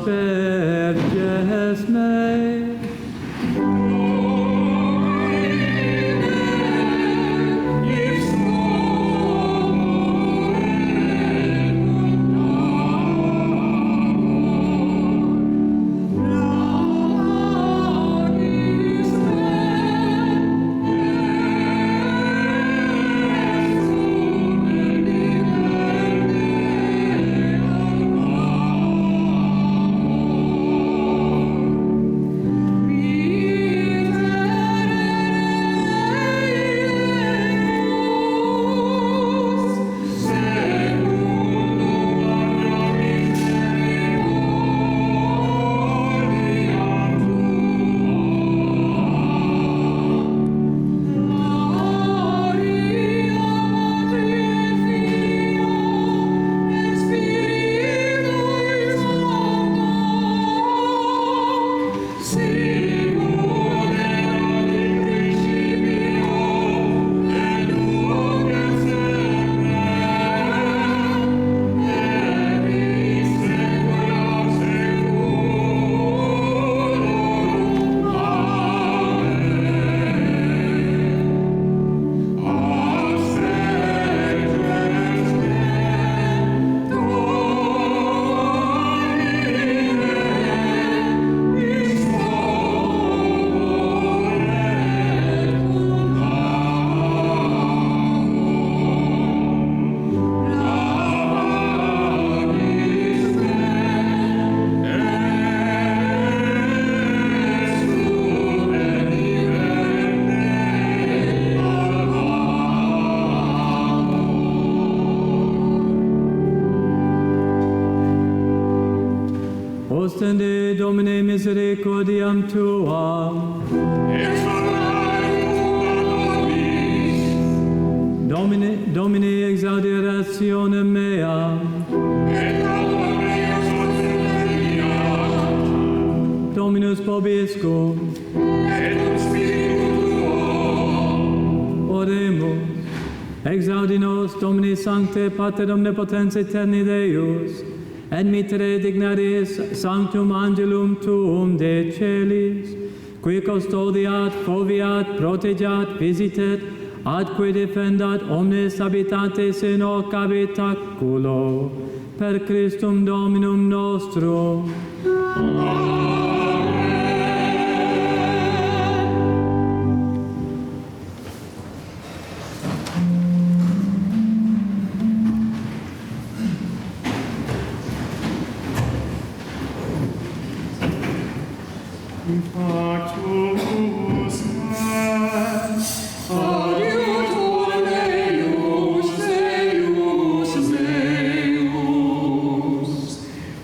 asperges me. Ostende Domine misericordiam tuam. Domine exaudi rationem mea. Dominus vobiscum. Oremus. Exaudi nos Domine Sancte Pater Omnipotens Aeterni Deus, et mitere dignaris sanctum angelum tuum de celis, qui custodiat, foveat, protegat, visitet, atque defendat omnes habitantes in hoc habitaculo, per Christum Dominum nostrum.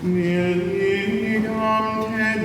Nel ligam te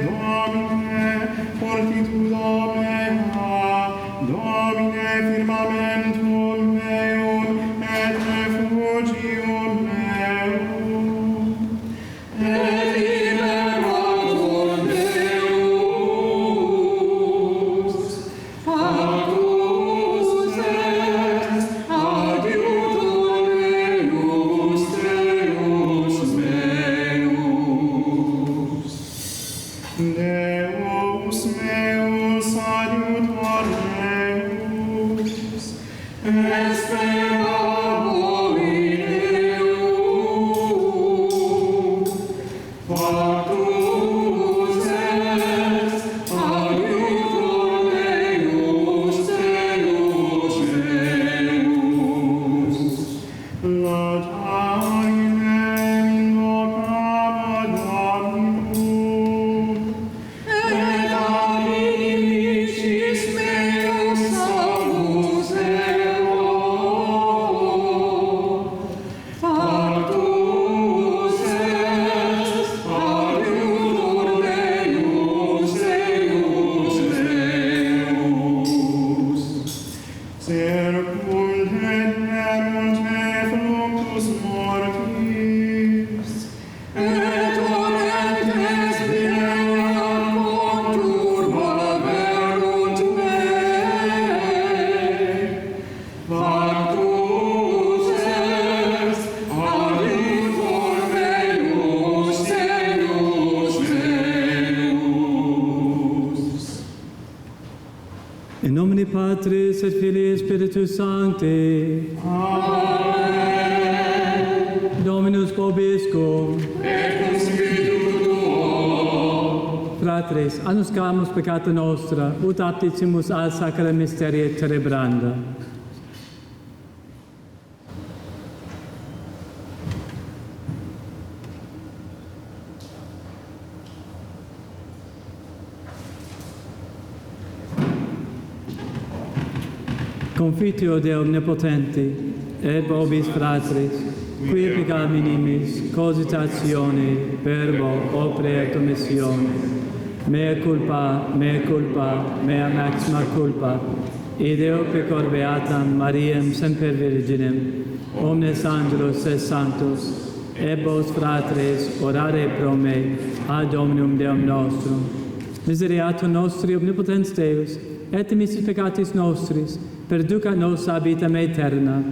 et Filii Spiritus Sancti. Amen. Dominus vobiscum. Et cum spiritu tuo. Fratres, annuscamus peccata nostra, ut apticimus al sacra mysteria celebranda. Confitio Deo omnipotenti, et vobis fratris, qui peccavi minimis, cogitatione, verbo, opere et omissione, mea culpa, mea maxima culpa, ideo pecor beatam Mariam semper Virginem, omnes angelos et sanctos, et vos fratres orare pro me, ad Dominum Deum nostrum. Miseriatur nostri omnipotens Deus, et missis peccatis nostris, perducat nos a vitam aeterna.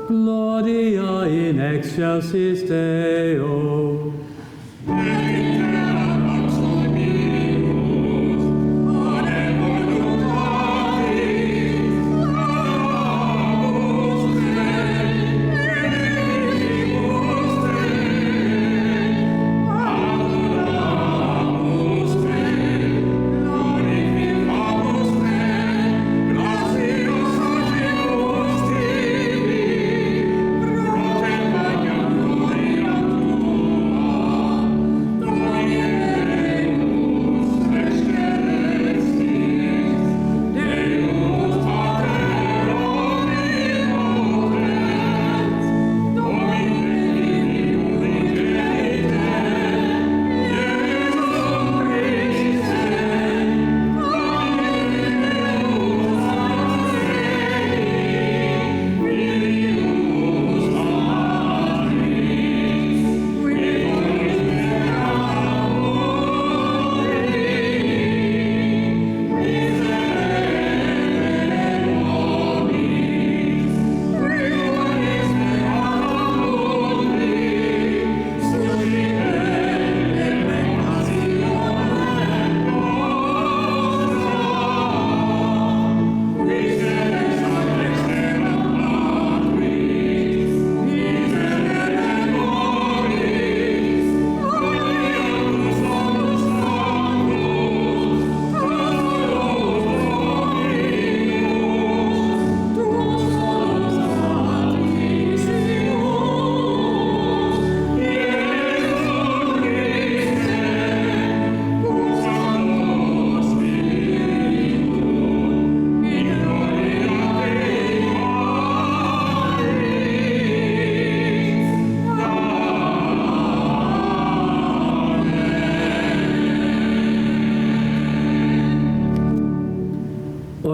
Gloria in excelsis Deo. Gloria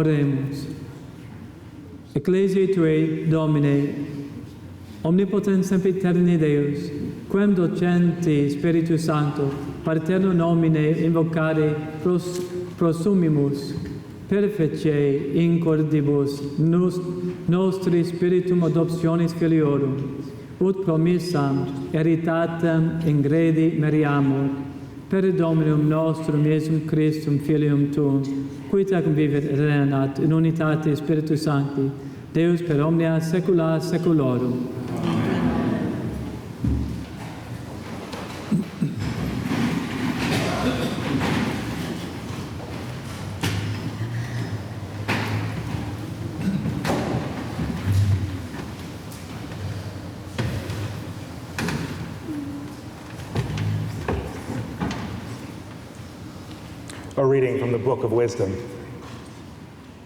Oremos. Ecclesiae Tuae, Domine, omnipotens sempiterni Deus, quem docenti Spiritus Sancto, paterno nomine invocare prosumimus, perfecce in cordibus nostri spiritum adoptionis filiorum, ut promissam heritatem ingredi meriamur, per Dominum nostrum Iesum Christum Filium Tuum, qui tecum vivit et regnat in unitate Spiritus Sancti, Deus per omnia saecula saeculorum. A reading from the Book of Wisdom.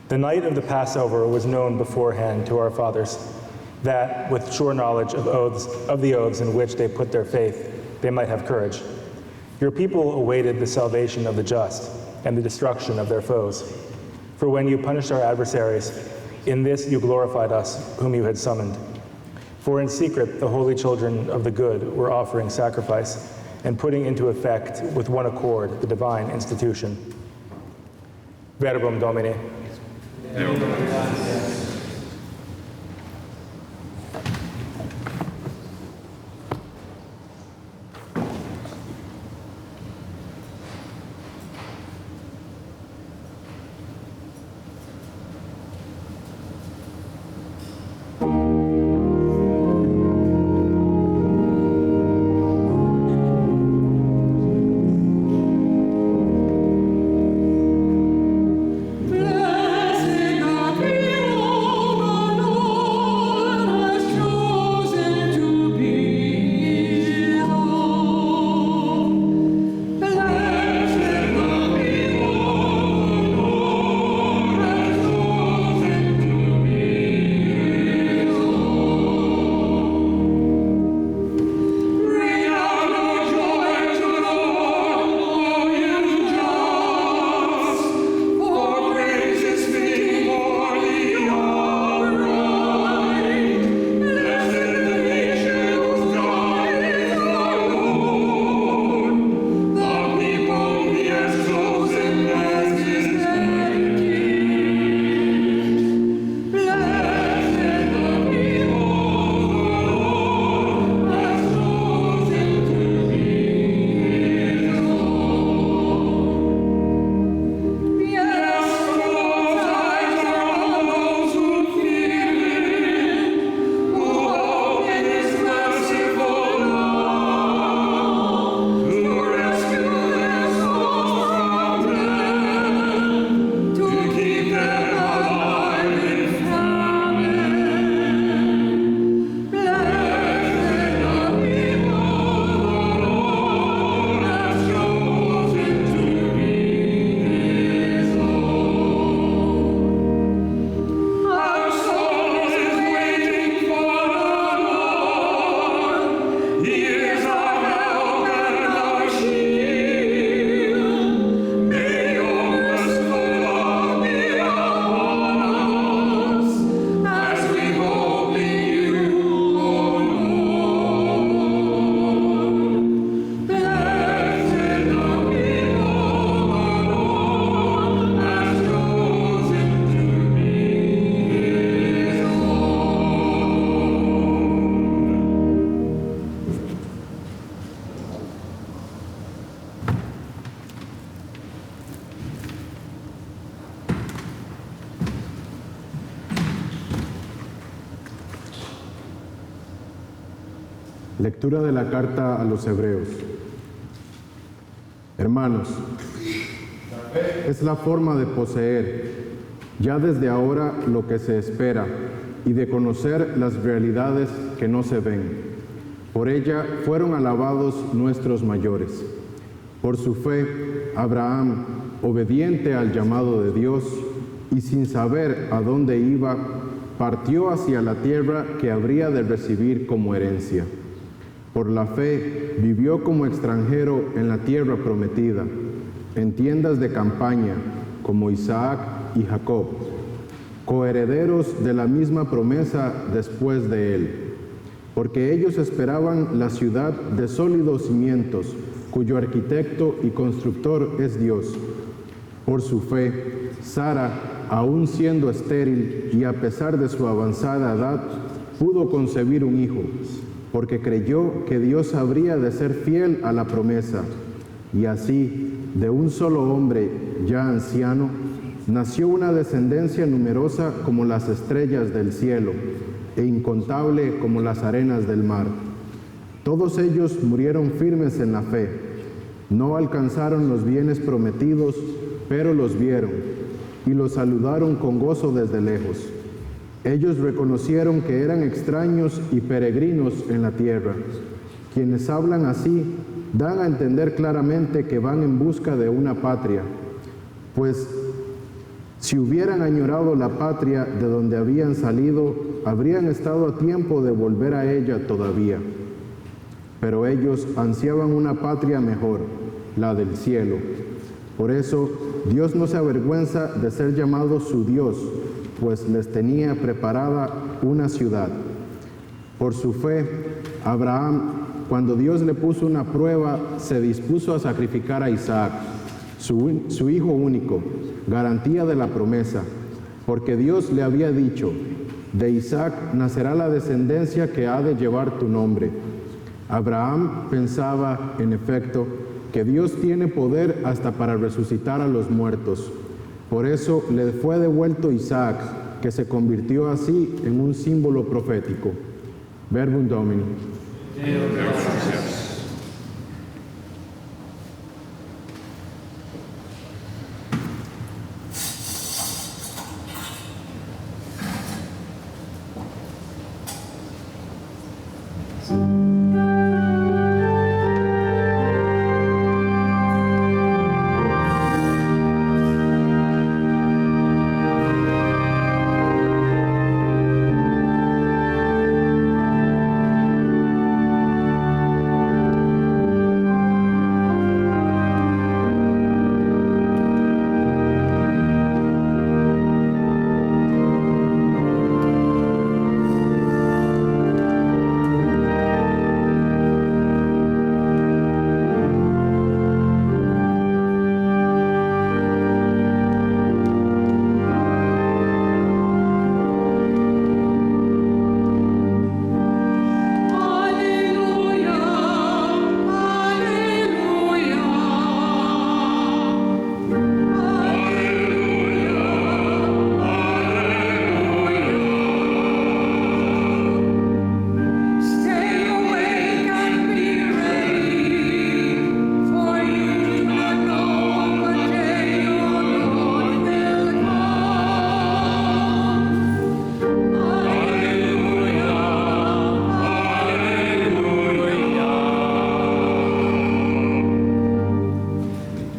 The night of the Passover was known beforehand to our fathers, that, with sure knowledge of the oaths in which they put their faith, they might have courage. Your people awaited the salvation of the just and the destruction of their foes. For when you punished our adversaries, in this you glorified us, whom you had summoned. For in secret the holy children of the good were offering sacrifice, and putting into effect with one accord the divine institution. Verbum Domini. Lectura de la carta a los Hebreos. Hermanos, es la forma de poseer ya desde ahora lo que se espera y de conocer las realidades que no se ven. Por ella fueron alabados nuestros mayores. Por su fe, Abraham, obediente al llamado de Dios y sin saber a dónde iba, partió hacia la tierra que habría de recibir como herencia. Por la fe vivió como extranjero en la tierra prometida, en tiendas de campaña, como Isaac y Jacob, coherederos de la misma promesa después de él, porque ellos esperaban la ciudad de sólidos cimientos, cuyo arquitecto y constructor es Dios. Por su fe, Sara, aun siendo estéril y a pesar de su avanzada edad, pudo concebir un hijo, porque creyó que Dios habría de ser fiel a la promesa. Y así, de un solo hombre, ya anciano, nació una descendencia numerosa como las estrellas del cielo, e incontable como las arenas del mar. Todos ellos murieron firmes en la fe. No alcanzaron los bienes prometidos, pero los vieron, y los saludaron con gozo desde lejos. Ellos reconocieron que eran extraños y peregrinos en la tierra. Quienes hablan así dan a entender claramente que van en busca de una patria, pues si hubieran añorado la patria de donde habían salido, habrían estado a tiempo de volver a ella todavía. Pero ellos ansiaban una patria mejor, la del cielo. Por eso, Dios no se avergüenza de ser llamado su Dios, pues les tenía preparada una ciudad. Por su fe, Abraham, cuando Dios le puso una prueba, se dispuso a sacrificar a Isaac, su hijo único, garantía de la promesa, porque Dios le había dicho: de Isaac nacerá la descendencia que ha de llevar tu nombre. Abraham pensaba, en efecto, que Dios tiene poder hasta para resucitar a los muertos. Por eso le fue devuelto Isaac, que se convirtió así en un símbolo profético. Verbum Domini.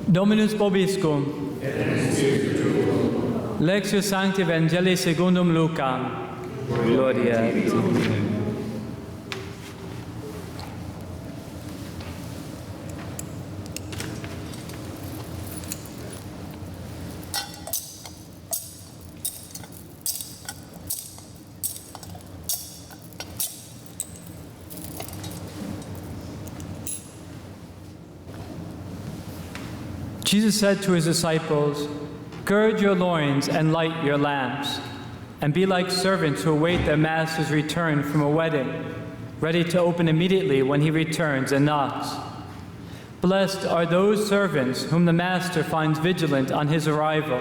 Dominus vobiscum. Lectio Sancti Evangelii secundum Lucam. Gloria a te. Jesus said to his disciples, "Gird your loins and light your lamps, and be like servants who await their master's return from a wedding, ready to open immediately when he returns and knocks. Blessed are those servants whom the master finds vigilant on his arrival.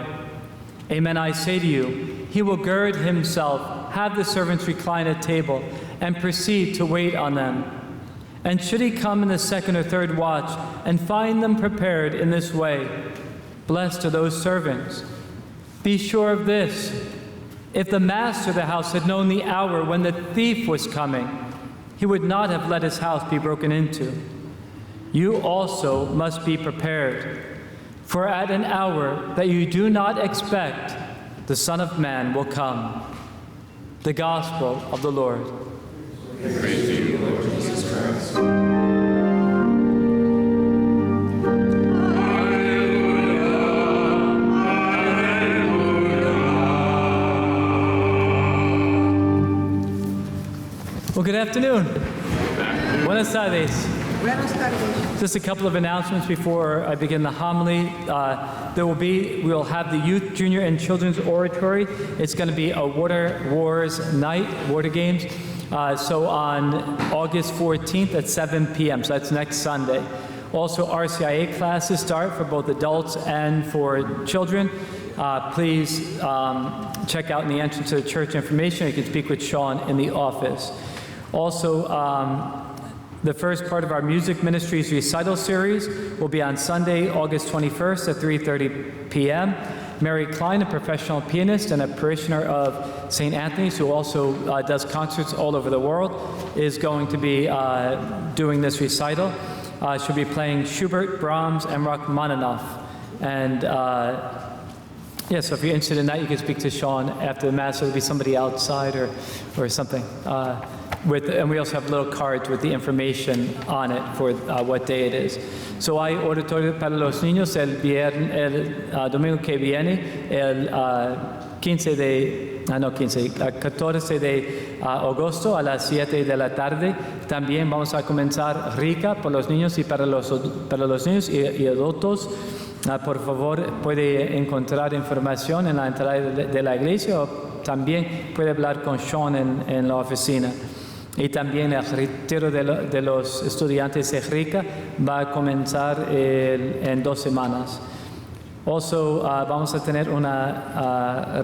Amen, I say to you, he will gird himself, have the servants recline at table, and proceed to wait on them. And should he come in the second or third watch and find them prepared in this way, blessed are those servants. Be sure of this, if the master of the house had known the hour when the thief was coming, he would not have let his house be broken into. You also must be prepared, for at an hour that you do not expect, the Son of Man will come." The Gospel of the Lord. Praise to you, Lord Jesus Christ. Alleluia, alleluia. Well, good afternoon. Buenas tardes. Buenas tardes. Just a couple of announcements before I begin the homily. We'll have the Youth, Junior, and Children's Oratory. It's going to be a Water Wars night, water games. So on August 14th at 7 p.m., so that's next Sunday. Also, RCIA classes start for both adults and for children. Please check out in the entrance to the church information. You can speak with Sean in the office. Also, the first part of our music ministries recital series will be on Sunday, August 21st at 3:30 p.m. Mary Klein, a professional pianist and a parishioner of St. Anthony's, who also does concerts all over the world, is going to be doing this recital. She'll be playing Schubert, Brahms, and Rachmaninoff. And so if you're interested in that, you can speak to Sean after the Mass. There'll be somebody outside or something. And we also have little cards with the information on it for what day it is. So hay oratorio para los niños el domingo que viene, el 14 de agosto a las 7 de la tarde. También vamos a comenzar rica por los niños y para los niños y adultos. Por favor, puede encontrar información en la entrada de la iglesia o también puede hablar con Sean en la oficina. Y también el retiro de los estudiantes de Rica va a comenzar en 2 semanas. Also, vamos a tener una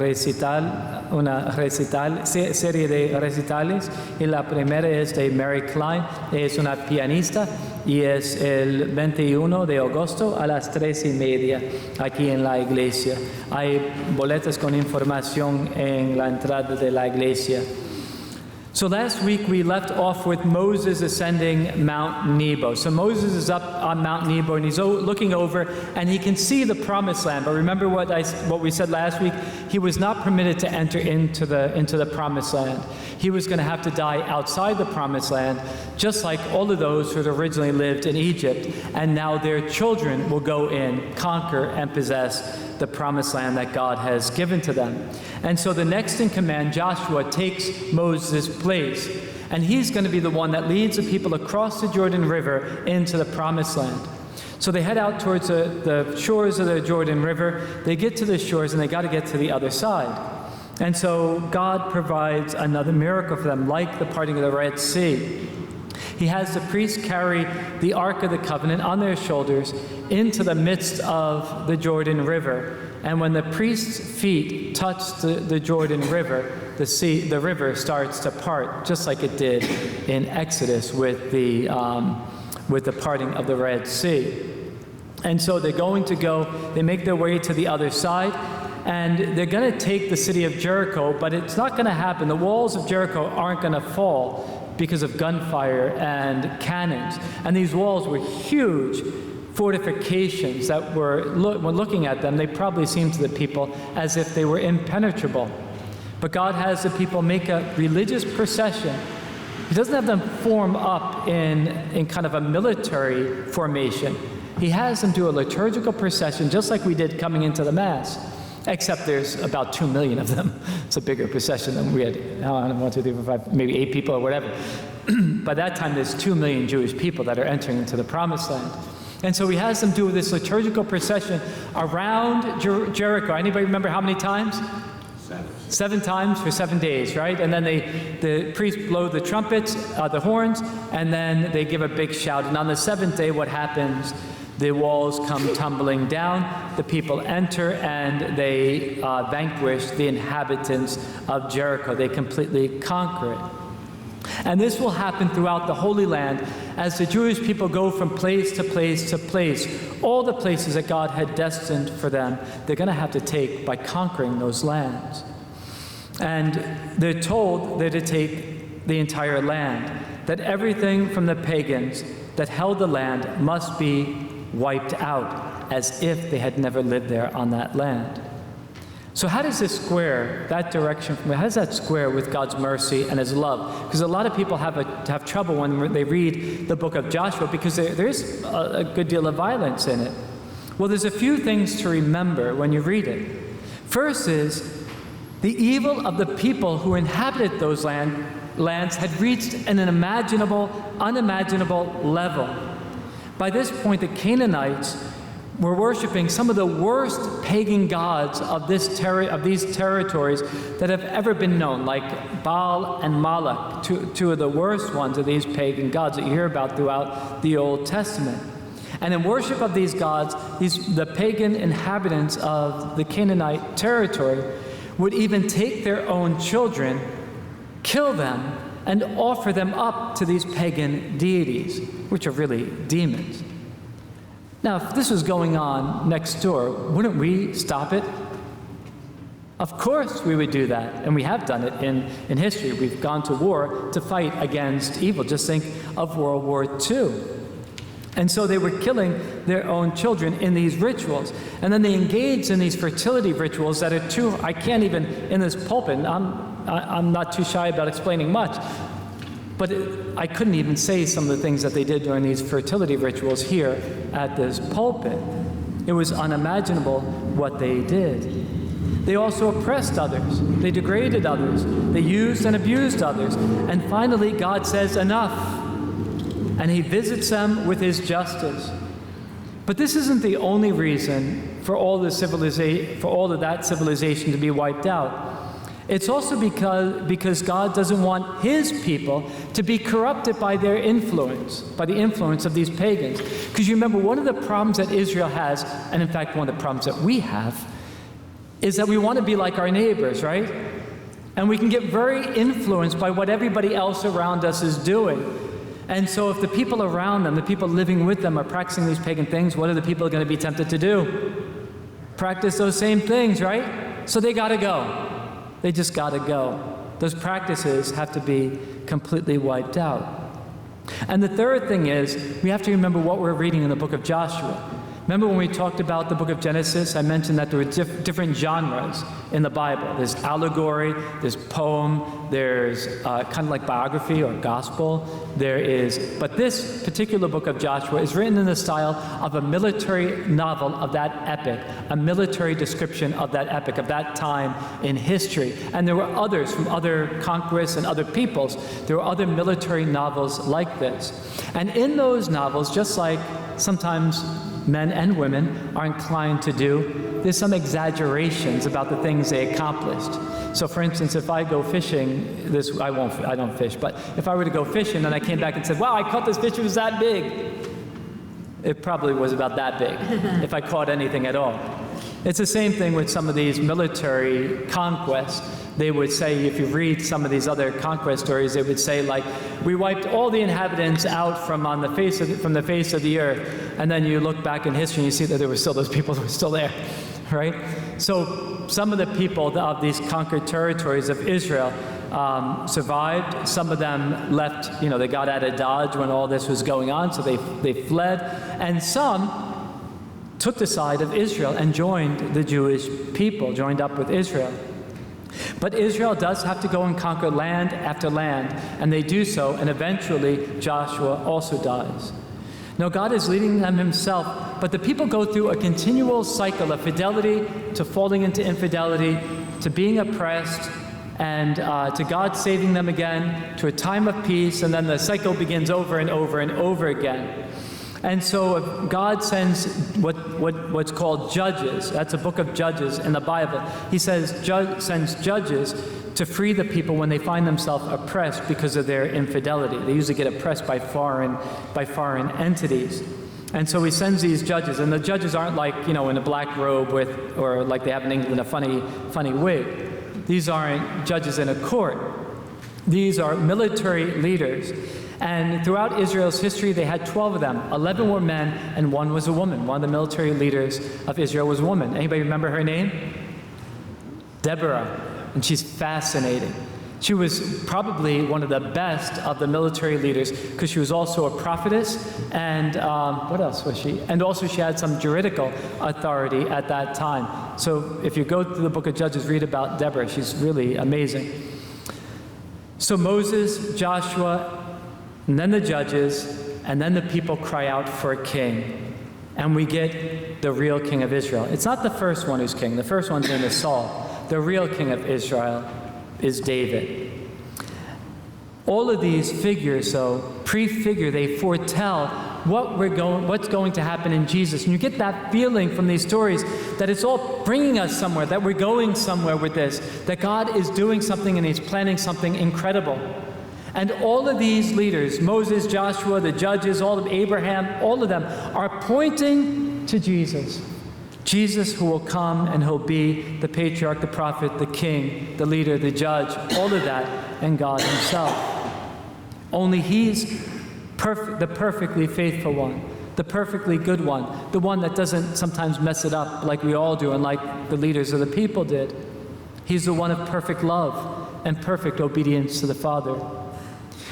serie de recitales, y la primera es de Mary Klein, es una pianista, y es el 21 de agosto a las 3:30 aquí en la iglesia. Hay boletas con información en la entrada de la iglesia. So last week we left off with Moses ascending Mount Nebo. So Moses is up on Mount Nebo and he's looking over and he can see the promised land. But remember what we said last week? He was not permitted to enter into the promised land. He was going to have to die outside the promised land, just like all of those who had originally lived in Egypt. And now their children will go in, conquer, and possess the promised land that God has given to them. And so the next in command, Joshua, takes Moses' place. And he's going to be the one that leads the people across the Jordan River into the promised land. So they head out towards the shores of the Jordan River. They get to the shores and they got to get to the other side. And so God provides another miracle for them, like the parting of the Red Sea. He has the priests carry the Ark of the Covenant on their shoulders into the midst of the Jordan River. And when the priest's feet touch the Jordan River, the river starts to part, just like it did in Exodus with the parting of the Red Sea. And so they're going to go, they make their way to the other side, and they're going to take the city of Jericho, but it's not going to happen. The walls of Jericho aren't going to fall because of gunfire and cannons. And these walls were huge fortifications that when looking at them, they probably seemed to the people as if they were impenetrable. But God has the people make a religious procession. He doesn't have them form up in kind of a military formation. He has them do a liturgical procession, just like we did coming into the Mass. Except there's about 2 million of them. It's a bigger procession than we had, 1, 2, 3, 4, 5, maybe 8 people or whatever. By that time, there's 2 million Jewish people that are entering into the Promised Land. And so he has them do this liturgical procession around Jericho. Anybody remember how many times? 7 times for 7 days, right? And then the priests blow the trumpets, the horns, and then they give a big shout. And on the 7th day, what happens? The walls come tumbling down, the people enter, and they vanquish the inhabitants of Jericho. They completely conquer it. And this will happen throughout the Holy Land as the Jewish people go from place to place to place. All the places that God had destined for them, they're going to have to take by conquering those lands. And they're told they're to take the entire land, that everything from the pagans that held the land must be wiped out as if they had never lived there on that land. So how does this square, that direction, how does that square with God's mercy and his love? Because a lot of people have trouble when they read the book of Joshua because there's a good deal of violence in it. Well, there's a few things to remember when you read it. First is, The evil of the people who inhabited those lands had reached an unimaginable level. By this point, the Canaanites were worshiping some of the worst pagan gods of these territories that have ever been known, like Baal and Moloch, two of the worst ones of these pagan gods that you hear about throughout the Old Testament. And in worship of these gods, the pagan inhabitants of the Canaanite territory would even take their own children, kill them, and offer them up to these pagan deities, which are really demons. Now, if this was going on next door, wouldn't we stop it? Of course we would do that, and we have done it in history. We've gone to war to fight against evil. Just think of World War II. And so they were killing their own children in these rituals. And then they engaged in these fertility rituals that are I can't even, in this pulpit, I'm not too shy about explaining much, but I couldn't even say some of the things that they did during these fertility rituals here at this pulpit. It was unimaginable what they did. They also oppressed others. They degraded others. They used and abused others. And finally, God says, enough. And he visits them with his justice. But this isn't the only reason for all of that civilization to be wiped out. It's also because God doesn't want his people to be corrupted by their influence, by the influence of these pagans. Because you remember, one of the problems that Israel has, and in fact one of the problems that we have, is that we want to be like our neighbors, right? And we can get very influenced by what everybody else around us is doing. And so if the people around them, the people living with them, are practicing these pagan things, what are the people going to be tempted to do? Practice those same things, right? So they got to go. They just got to go. Those practices have to be completely wiped out. And the third thing is, we have to remember what we're reading in the book of Joshua. Remember when we talked about the book of Genesis, I mentioned that there were different genres in the Bible. There's allegory, there's poem, there's kind of like biography or gospel. But this particular book of Joshua is written in the style of a military novel of that epic, a military description of that epic, of that time in history. And there were others from other conquests and other peoples. There were other military novels like this. And in those novels, just like sometimes men and women are inclined to do, there's some exaggerations about the things they accomplished. So for instance, if I go fishing, I don't fish, but if I were to go fishing and I came back and said, wow, I caught this fish, it was that big, it probably was about that big, if I caught anything at all. It's the same thing with some of these military conquests. They would say, if you read some of these other conquest stories, they would say, like, we wiped all the inhabitants out from the face of the earth, and then you look back in history and you see that there were still those people who were still there, right? So some of the people of these conquered territories of Israel survived. Some of them left, they got out of Dodge when all this was going on, so they fled, and some took the side of Israel and joined the Jewish people, joined up with Israel. But Israel does have to go and conquer land after land, and they do so, and eventually Joshua also dies. Now God is leading them himself, but the people go through a continual cycle of fidelity to falling into infidelity, to being oppressed, and to God saving them again, to a time of peace, and then the cycle begins over and over and over again. And so God sends what's called judges. That's a book of Judges in the Bible. He sends judges to free the people when they find themselves oppressed because of their infidelity. They usually get oppressed by foreign entities. And so he sends these judges, and the judges aren't like, in a black robe or like they have in England, a funny wig. These aren't judges in a court. These are military leaders. And throughout Israel's history, they had 12 of them. 11 were men, and 1 was a woman. One of the military leaders of Israel was a woman. Anybody remember her name? Deborah. And she's fascinating. She was probably one of the best of the military leaders because she was also a prophetess, and what else was she? And also she had some juridical authority at that time. So if you go to the book of Judges, read about Deborah. She's really amazing. So Moses, Joshua, and then the judges, and then the people cry out for a king. And we get the real king of Israel. It's not the first one who's king. The first one's named Saul. the real king of Israel, is David. All of these figures, though, prefigure, they foretell what's going to happen in Jesus. And you get that feeling from these stories that it's all bringing us somewhere, that we're going somewhere with this, that God is doing something and He's planning something incredible. And all of these leaders, Moses, Joshua, the judges, all of Abraham, all of them are pointing to Jesus. Jesus who will come and He'll be the patriarch, the prophet, the king, the leader, the judge, all of that, and God Himself. Only He's the perfectly faithful one, the perfectly good one, the one that doesn't sometimes mess it up like we all do and like the leaders of the people did. He's the one of perfect love and perfect obedience to the Father.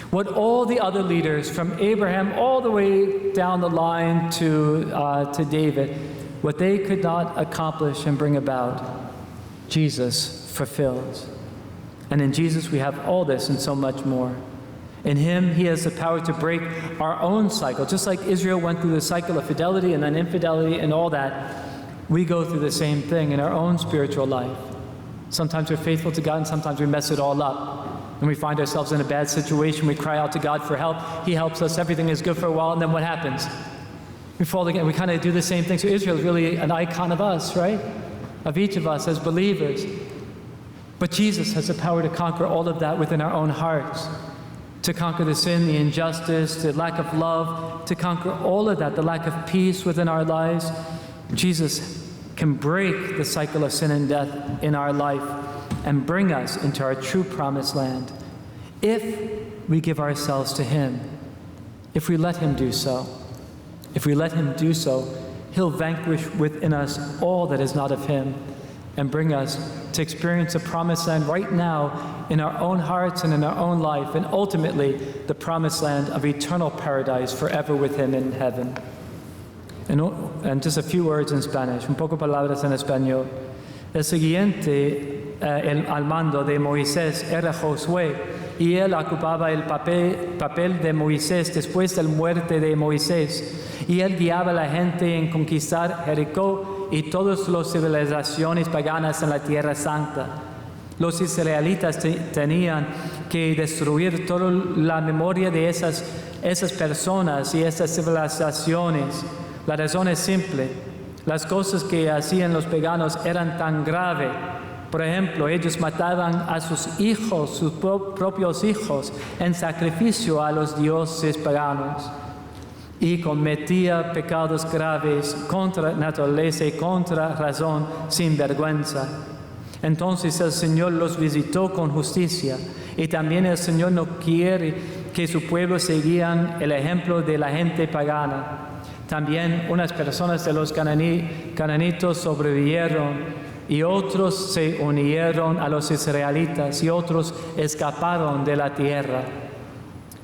What all the other leaders, from Abraham all the way down the line to David, what they could not accomplish and bring about, Jesus fulfills. And in Jesus we have all this and so much more. In Him, He has the power to break our own cycle. Just like Israel went through the cycle of fidelity and then infidelity and all that, we go through the same thing in our own spiritual life. Sometimes we're faithful to God and sometimes we mess it all up. And we find ourselves in a bad situation. We cry out to God for help. He helps us. Everything is good for a while. And then what happens? We fall again. We kind of do the same thing. So Israel is really an icon of us, right? Of each of us as believers. But Jesus has the power to conquer all of that within our own hearts. To conquer the sin, the injustice, the lack of love, to conquer all of that, the lack of peace within our lives. Jesus can break the cycle of sin and death in our life and bring us into our true promised land if we give ourselves to Him, if we let Him do so. If we let Him do so, He'll vanquish within us all that is not of Him and bring us to experience a promised land right now in our own hearts and in our own life, and ultimately the promised land of eternal paradise forever with Him in heaven. And just a few words in Spanish, un poco palabras en español. El siguiente al mando de Moisés era Josué, y él ocupaba el papel de Moisés después de la muerte de Moisés, y él guiaba a la gente en conquistar Jericó y todas las civilizaciones paganas en la Tierra Santa. Los israelitas tenían que destruir toda la memoria de esas personas y esas civilizaciones. La razón es simple. Las cosas que hacían los paganos eran tan graves. Por ejemplo, ellos mataban a sus hijos, sus propios hijos, en sacrificio a los dioses paganos. Y cometía pecados graves contra naturaleza y contra razón sin vergüenza. Entonces el Señor los visitó con justicia, y también el Señor no quiere que su pueblo siguiera el ejemplo de la gente pagana. También unas personas de los cananitos sobrevivieron, y otros se unieron a los israelitas, y otros escaparon de la tierra.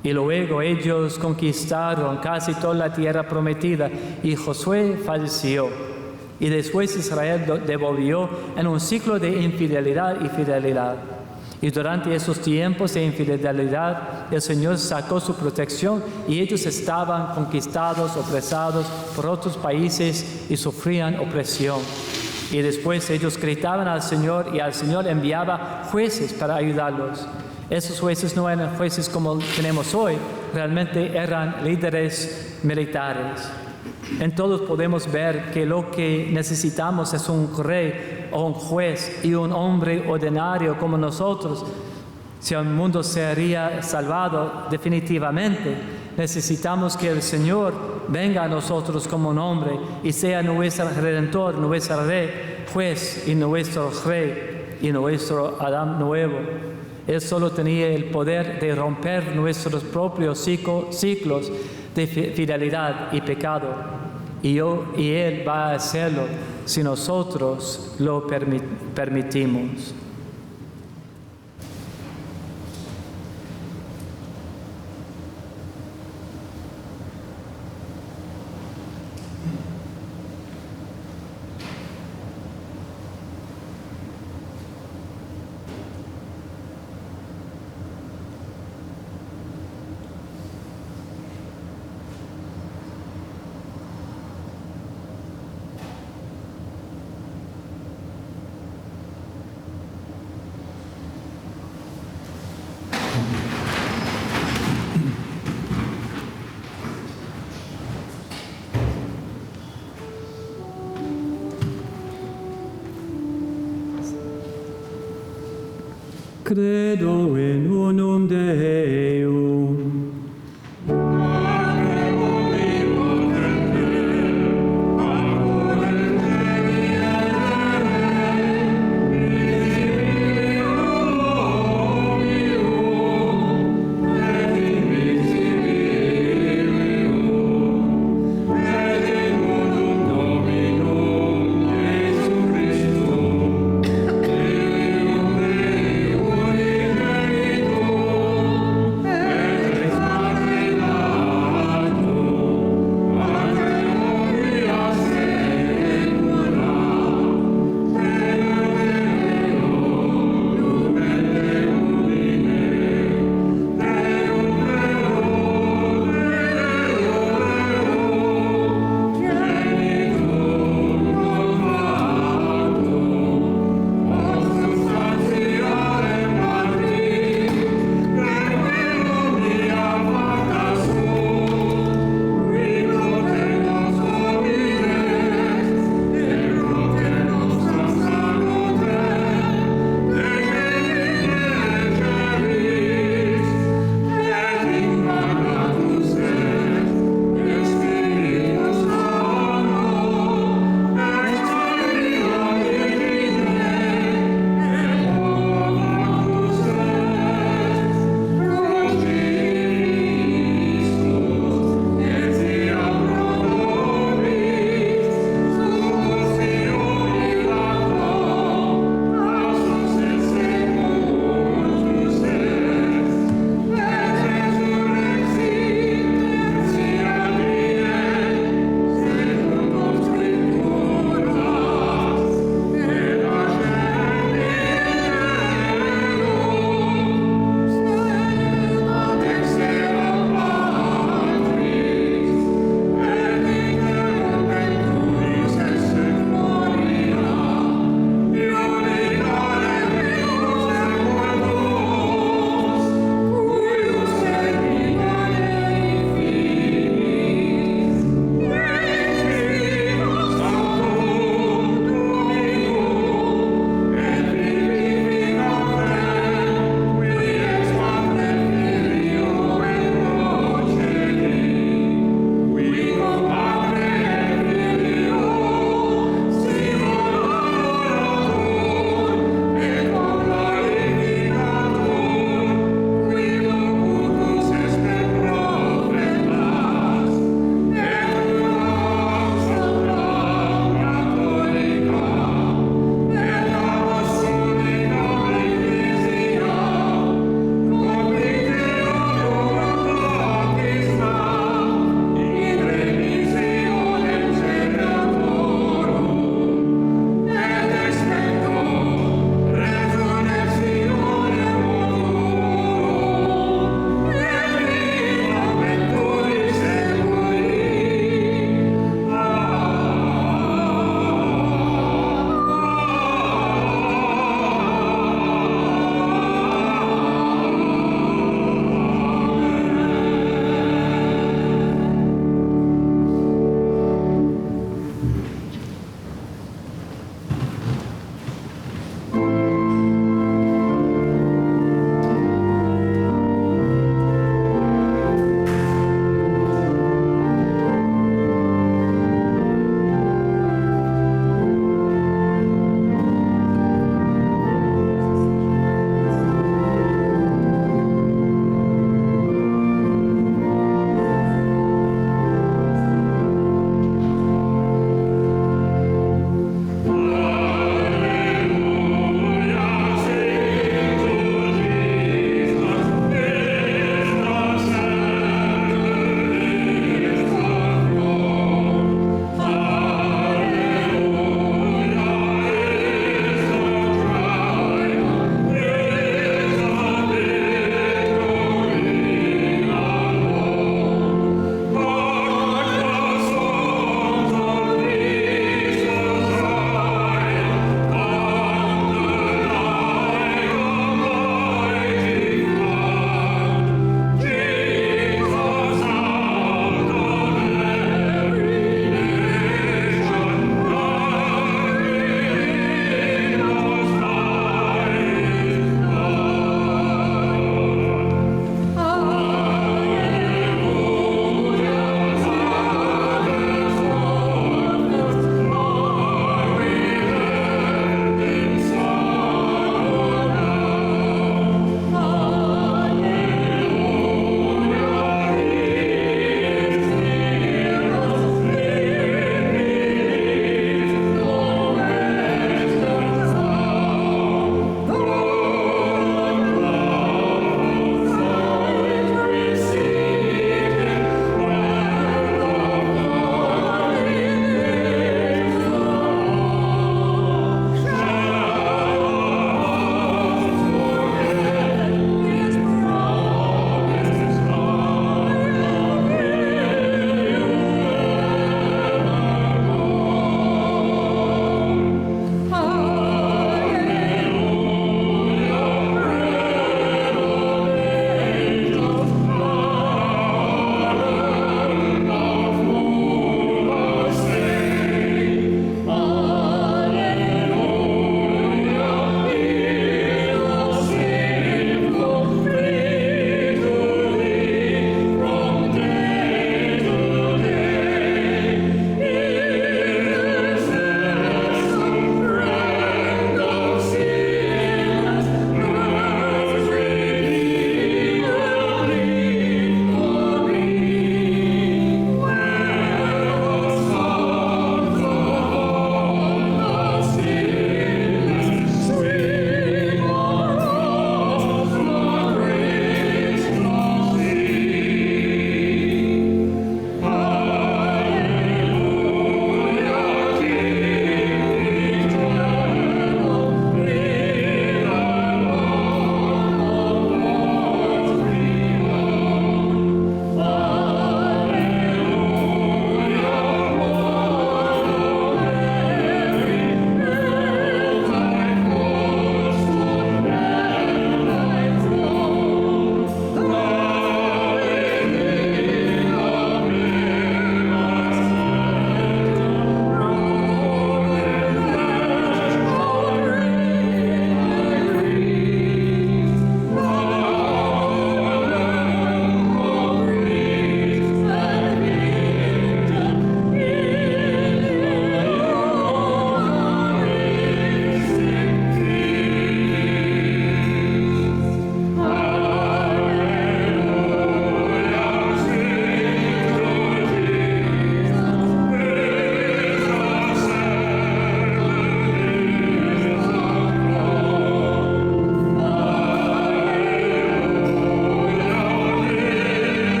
Y luego ellos conquistaron casi toda la tierra prometida, y Josué falleció. Y después Israel devolvió en un ciclo de infidelidad y fidelidad. Y durante esos tiempos de infidelidad, el Señor sacó su protección, y ellos estaban conquistados, opresados por otros países y sufrían opresión. Y después ellos gritaban al Señor, y al Señor enviaba jueces para ayudarlos. Esos jueces no eran jueces como tenemos hoy, realmente eran líderes militares. En todos podemos ver que lo que necesitamos es un rey o un juez y un hombre ordinario como nosotros. Si el mundo sería salvado definitivamente, necesitamos que el Señor venga a nosotros como un hombre y sea nuestro Redentor, nuestro Rey, juez y nuestro Rey y nuestro Adán nuevo. Él solo tenía el poder de romper nuestros propios ciclos de fidelidad y pecado. Y Él va a hacerlo si nosotros lo permitimos. Credo in unum Deum.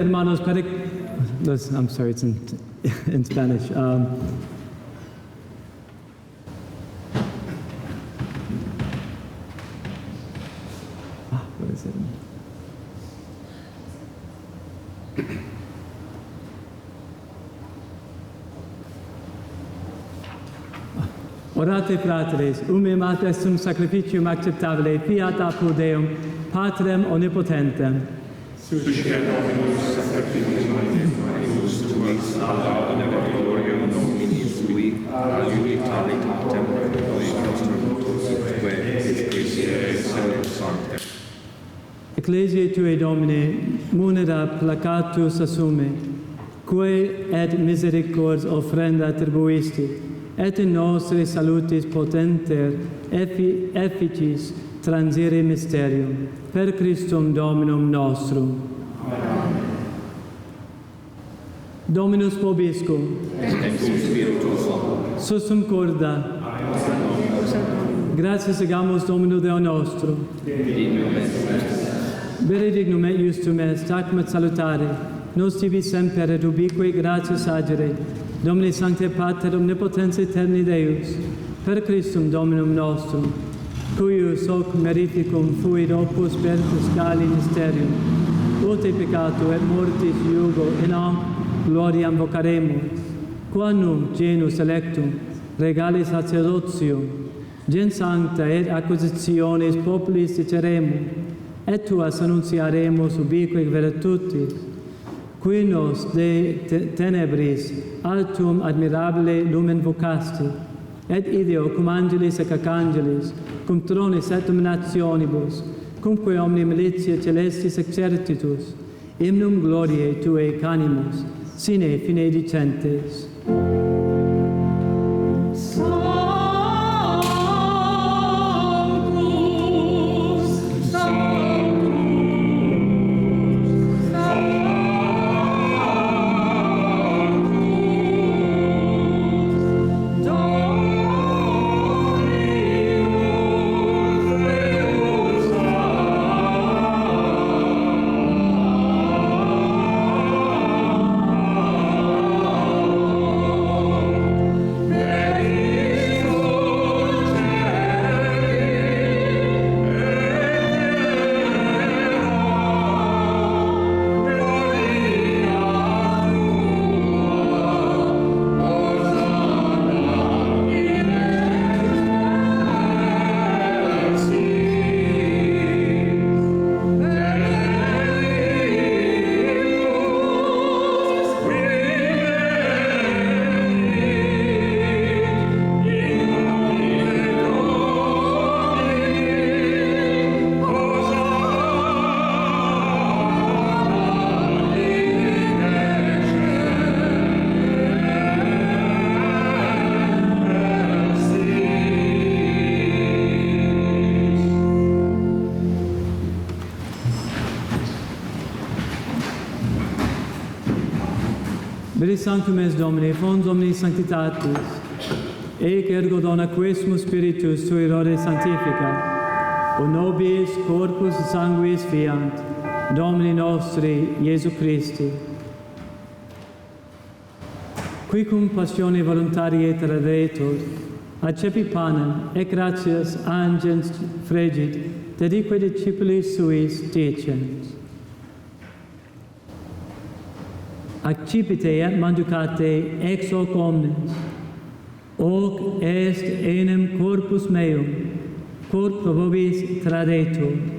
hermanos, I'm sorry, it's in Spanish. What is it? Orate fratres, umimat estum sacrificium acceptabile, fiat apud Deum, Patrem omnipotentem. Suscita Dominus sacrificium eius tuis ad laudem gloriam Domini sui, ad unitate temporis nostrum quae et Christi Salus Sancte. Ecclesiae Tuae Domine, munera placatus assume, quae et misericords offrenda tribuisti, et in nostri salutis potenter efficis transire mysterium, per Christum Dominum nostrum. Amen. Dominus vobiscum, Et cum spiritu suo. susum corda, gratias segamus Domino Deo nostro, Dignum est. benedignum et justum est, sacramet salutare, nos tibi semper et ubique gratias agere, Domini Sancte Pater omnipotens aeterni Deus, per Christum Dominum nostrum, cuius hoc merificum fuit opus per fiscali mysterium, ute peccato et mortis iugo in hoc gloriam vocaremus, quam genus electum, regale sacerdotium, gen sancta et acquisitiones populis diceremus, et tuas annunciaremus ubique virtutis, qui nos de tenebris altum admirabile lumen vocasti, et ideo cum angelis et archangelis, cum tronis et dominationibus, cumque omni militia celestis exercitus, hymnum gloriae Tuae canimus, sine fine dicentes. Veri sanctum es Domine, fons omni sanctitatis, ec ergo dona quesumus spiritus sui rore sanctifica, o nobis corpus sanguis fiant, Domini nostri, Iesu Christi. Qui cum passione voluntarie tradetur, accepi panem, et gratias angens fregit, dedique discipulis suis dicens. Accipite et manducate ex hoc omnes, hoc est enim corpus meum, cor pro vobis tradetur.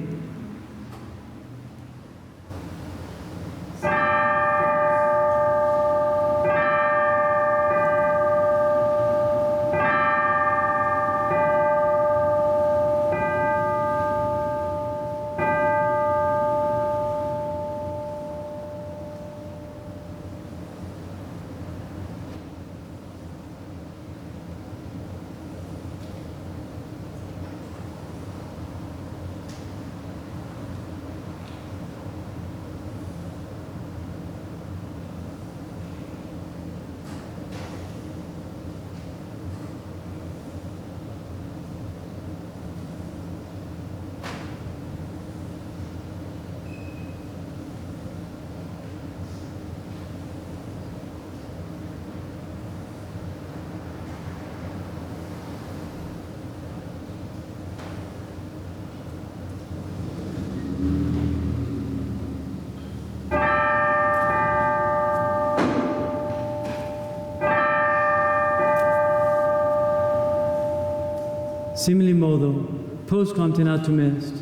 Simili modo, post continatum est,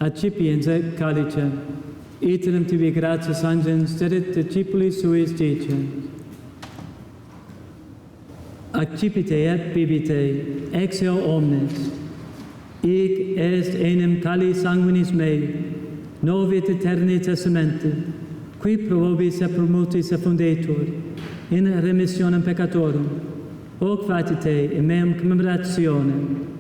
accipiens et calicem, iterum tibi gratias angens sterit discipulis suis dicens. Accipite et bibite, exeo omnes, hic est enim cali sanguinis mei, novit aeterni testamenti, qui pro vobis et pro multis effundetur, in remissionem peccatorum, hoc facite in meum commemorationem.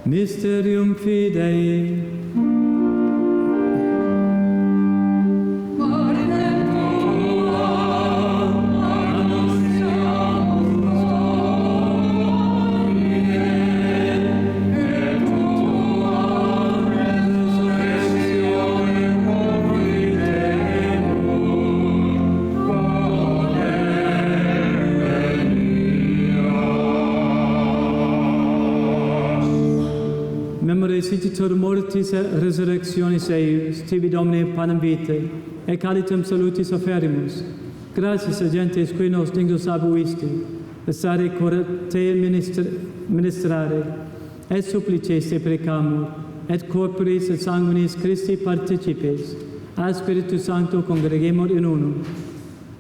Mysterium Fidei. Sititur mortis et resurrectionis eius, tibi Domine panem vitae, et calitem salutis offerimus. Gratias agentes qui nos dignus abuisti, essare corte ministrare, et supplices te precamur, et corporis et sanguinis Christi participes, a Spiritus Sancto congregemur in unum.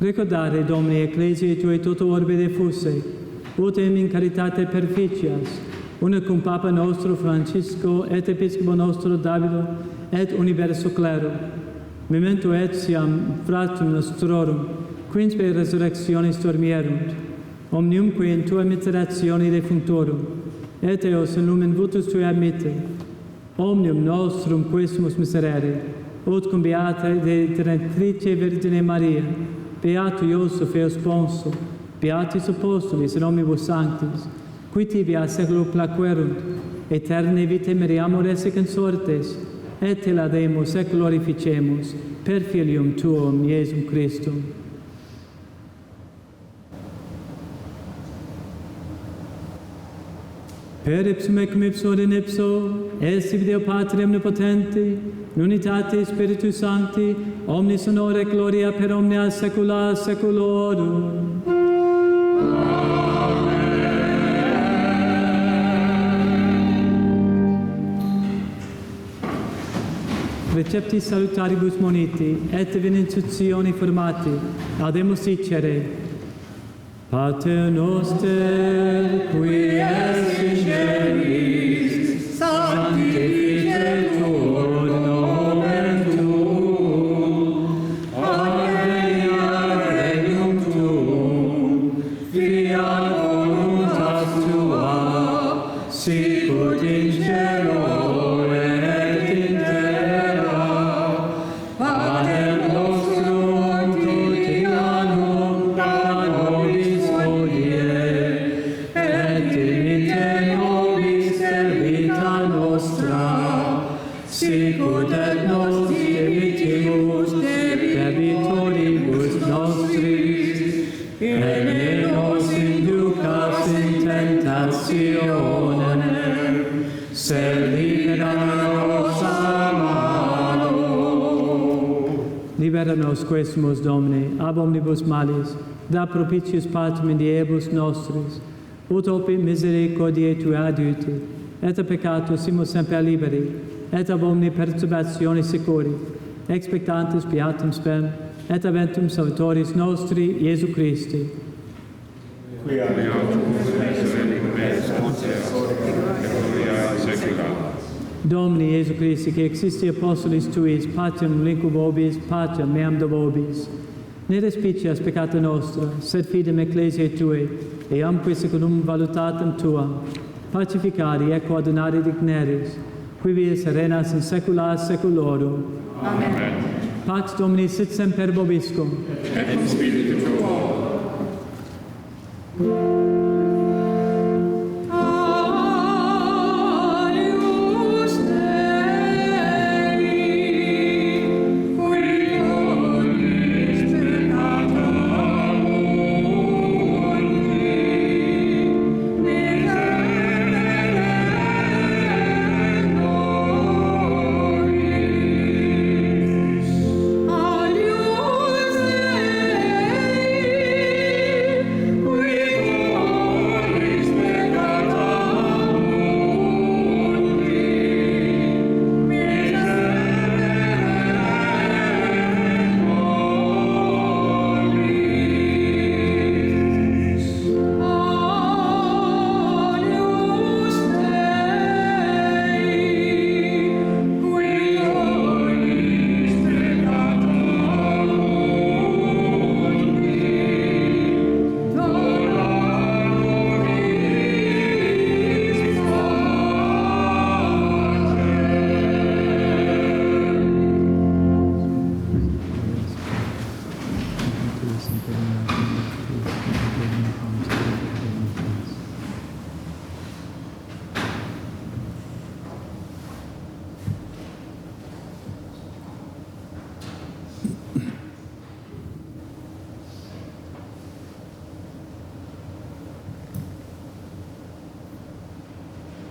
Recordare, Domine, ecclesiae tue toto orbe diffuse, utem in caritate perficias, una cum Papa nostro Francisco et Episcopo nostro Davido et universo claro. Memento etiam fratum nostrorum, quins per resurrectionis dormierunt, omniumque in tua miseratione defunctorum, et eos in lumen vultus tui admitte, omnium nostrum quesumus miserere, ut cum beata Detrice Virgine Maria, beato Iosef eos Sponso, beatis apostolis in omnibus sanctis, qui tibi a seculo plaquerunt, aeterne vitae meriamur esse consortes, et te laudemus et glorificemus per Filium Tuum, Iesum Christum. Per ipsum et cum ipso et in ipso, est sibi Deo Patri omnipotenti, in unitate Spiritus Sancti, omnis honor et gloria per omnia saecula saeculorum. Recepti salutaribus moniti, et benedictioni formati, audemus dicere, Pater noster, qui es in celis, sanctificetur nomen tuum, adveniat regnum tuum, fiat voluntas tua, sicut in cielo et in terra. Pater nostrum quotidianum da nobis hodie, et dimitte nobis debita nostra, sicut et nos dimittimus debitoribus nostris, et ne nos inducas in tentationem, sed libera nos a malo. Libera nos quesumus, Domine, ab omnibus malis, da propitius patum in diebus nostris, ut opit misericordiae Tue adiuti, et a peccato simus semper liberi, et ab omni perturbatione securi, expectantis beatum spem, et aventum Salvatoris nostri, Iesu Christi. Domini Iesu Christi, que existi apostolis tuis, patem lincu vobis, patem meam de vobis, ne respicias peccata nostra, sed fidem ecclesiae Tuae, e amque secundum valutatem Tuam, pacificari equo adonari digneris, qui vies renas in saecula saeculorum. Amen. Pax Domini sit semper vobiscum. Et in spiritu tuo.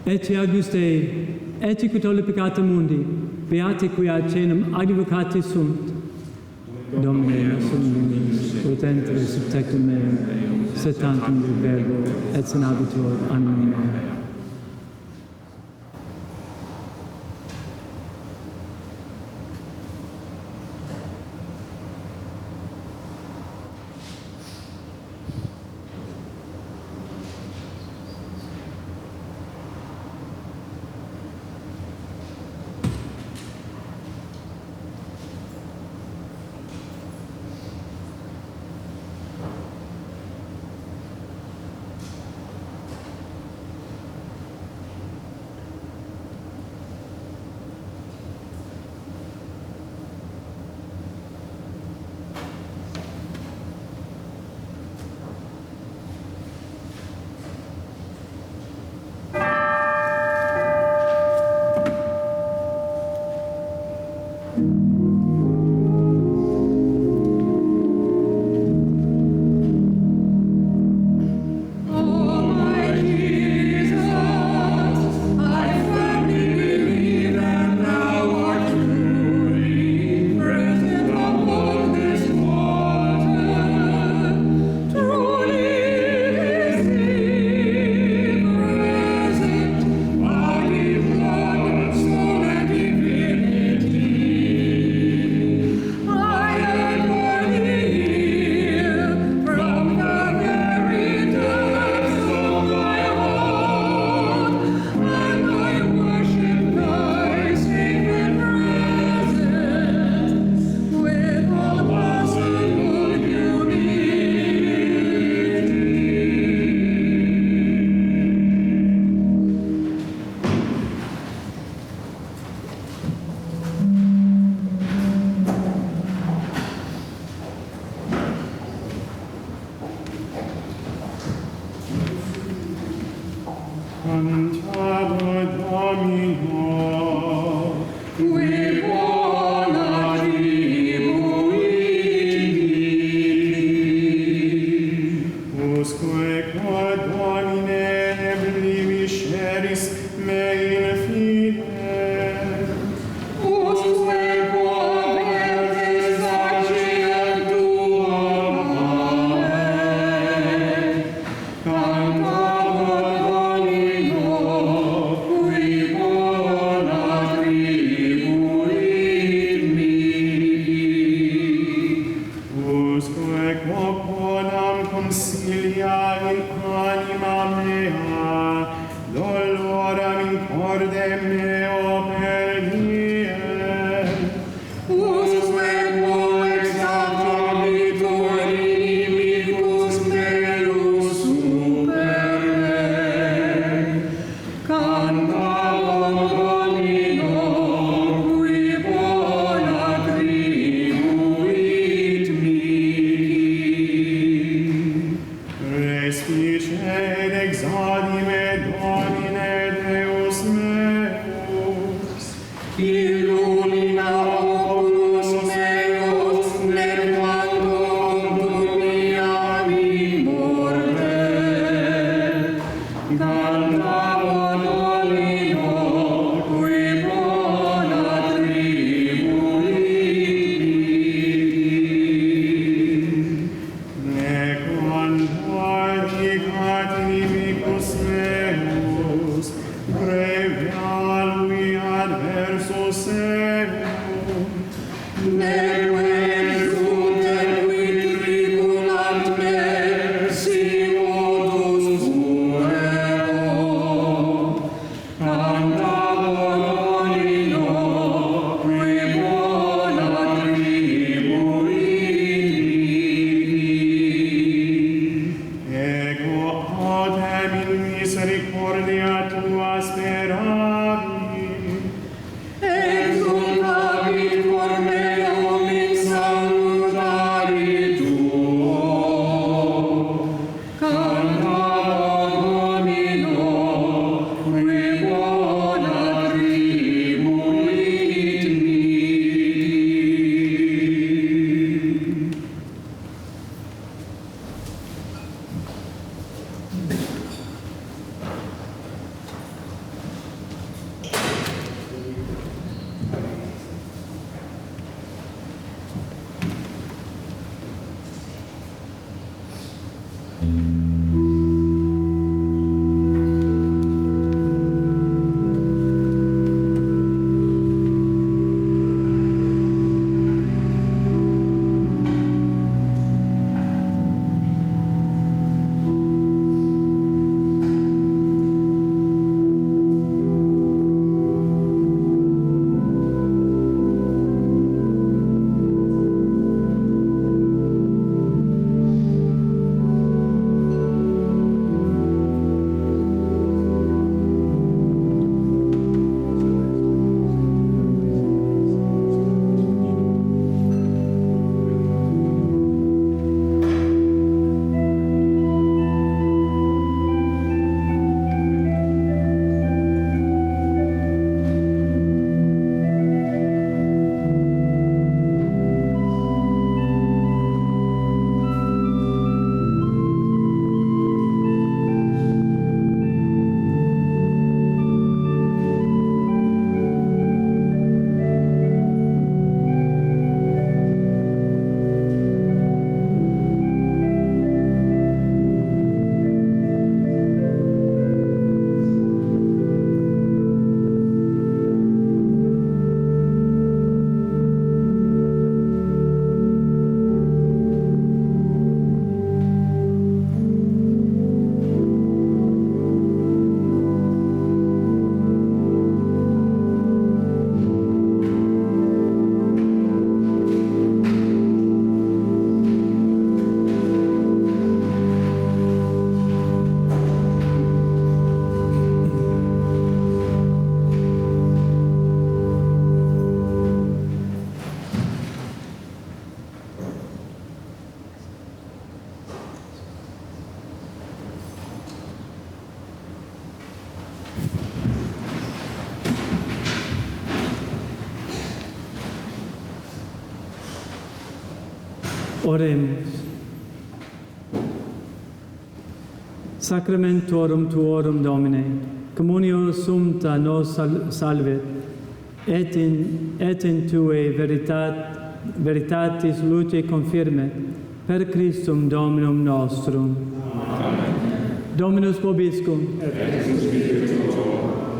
Ecce Agnus Dei, ecce qui tollit peccata mundi, beati qui ad cenam advocati sunt. Domine nostrum munis, ut entris sub tectum meum, sed tantum de verbo, et senabitur anima mea. Oremos. Sacramentorum tuorum Domine, communio sumta nos salvet, et in tue veritatis luce confirmet, per Christum Dominum nostrum. Amen. Dominus vobiscum.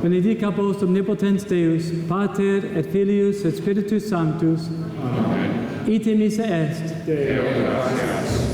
Benedicat vos omnipotens Deus, Pater et Filius et Spiritus Sanctus. Amen. Ite missa est. Deo gratias.